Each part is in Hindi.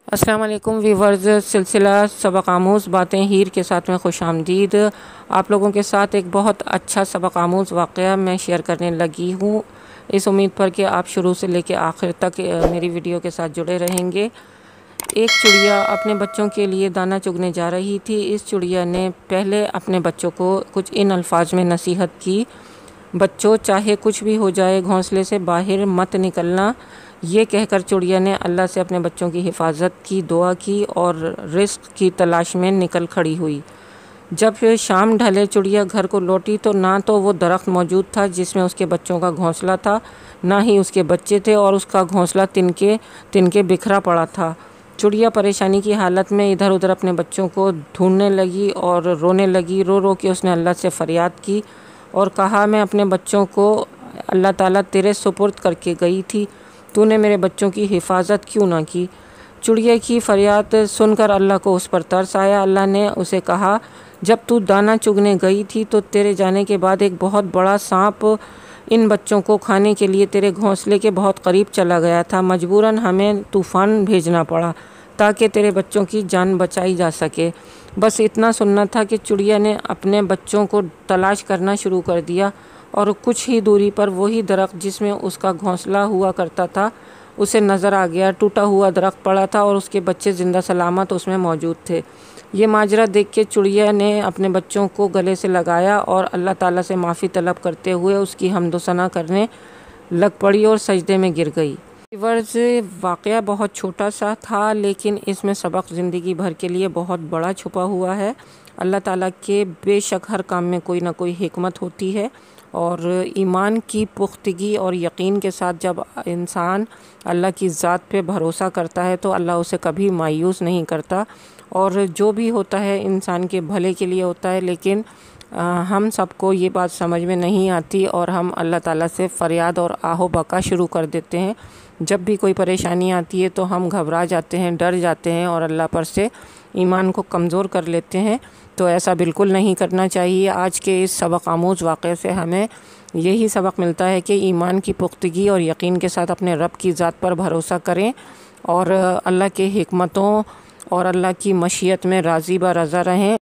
अस्सलाम वालेकुम वीवर्स, सिलसिला सबक आमूज़ बातें हीर के साथ में खुशामदीद। आप लोगों के साथ एक बहुत अच्छा सबक आमूज़ वाक़या मैं शेयर करने लगी हूँ, इस उम्मीद पर कि आप शुरू से लेकर आखिर तक मेरी वीडियो के साथ जुड़े रहेंगे। एक चिड़िया अपने बच्चों के लिए दाना चुगने जा रही थी। इस चिड़िया ने पहले अपने बच्चों को कुछ इन अल्फाज में नसीहत की, बच्चों चाहे कुछ भी हो जाए घोंसले से बाहर मत निकलना। ये कहकर चिड़िया ने अल्लाह से अपने बच्चों की हिफाजत की दुआ की और रिस्क की तलाश में निकल खड़ी हुई। जब फिर शाम ढले चिड़िया घर को लौटी तो ना तो वो दरख्त मौजूद था जिसमें उसके बच्चों का घोंसला था, ना ही उसके बच्चे थे और उसका घोंसला तिनके तिनके बिखरा पड़ा था। चिड़िया परेशानी की हालत में इधर उधर अपने बच्चों को ढूंढने लगी और रोने लगी। रो रो के उसने अल्लाह से फ़रियाद की और कहा, मैं अपने बच्चों को अल्लाह ताला तेरे सुपुर्द करके गई थी, तूने मेरे बच्चों की हिफाजत क्यों ना की। चिड़िया की फरियाद सुनकर अल्लाह को उस पर तरस आया। अल्लाह ने उसे कहा, जब तू दाना चुगने गई थी तो तेरे जाने के बाद एक बहुत बड़ा सांप इन बच्चों को खाने के लिए तेरे घोंसले के बहुत करीब चला गया था। मजबूरन हमें तूफ़ान भेजना पड़ा ताकि तेरे बच्चों की जान बचाई जा सके। बस इतना सुनना था कि चिड़िया ने अपने बच्चों को तलाश करना शुरू कर दिया और कुछ ही दूरी पर वही दरख्त जिसमें उसका घोंसला हुआ करता था उसे नज़र आ गया। टूटा हुआ दरख्त पड़ा था और उसके बच्चे ज़िंदा सलामत उसमें मौजूद थे। ये माजरा देख के चिड़िया ने अपने बच्चों को गले से लगाया और अल्लाह ताला से माफ़ी तलब करते हुए उसकी हम्दो सना करने लग पड़ी और सजदे में गिर गई। व्यूअर्स, वाक़या बहुत छोटा सा था लेकिन इसमें सबक ज़िंदगी भर के लिए बहुत बड़ा छुपा हुआ है। अल्लाह ताला के बेशक हर काम में कोई ना कोई हिकमत होती है और ईमान की पुख्तगी और यकीन के साथ जब इंसान अल्लाह की ज़ात पे भरोसा करता है तो अल्लाह उसे कभी मायूस नहीं करता और जो भी होता है इंसान के भले के लिए होता है। लेकिन हम सबको ये बात समझ में नहीं आती और हम अल्लाह ताला से फ़रियाद और आहो बका शुरू कर देते हैं। जब भी कोई परेशानी आती है तो हम घबरा जाते हैं, डर जाते हैं और अल्लाह पर से ईमान को कमज़ोर कर लेते हैं। तो ऐसा बिल्कुल नहीं करना चाहिए। आज के इस सबक आमूज़ वाक़े से हमें यही सबक मिलता है कि ईमान की पुख्तगी और यकीन के साथ अपने रब की ज़ात पर भरोसा करें और अल्लाह के हिकमतों और अल्लाह की मशीयत में राज़ी ब रज़ा रहें।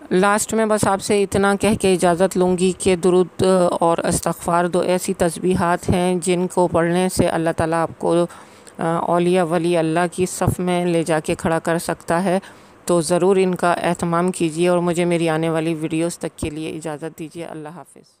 लास्ट में बस आपसे इतना कह के इजाज़त लूँगी कि दुरूद और इस्तग़फ़ार दो ऐसी तस्बीहात हैं जिनको पढ़ने से अल्लाह ताला आपको औलिया वली अल्लाह की सफ़ में ले जाके खड़ा कर सकता है। तो ज़रूर इनका एहतमाम कीजिए और मुझे मेरी आने वाली वीडियोस तक के लिए इजाज़त दीजिए। अल्लाह हाफ़िज़।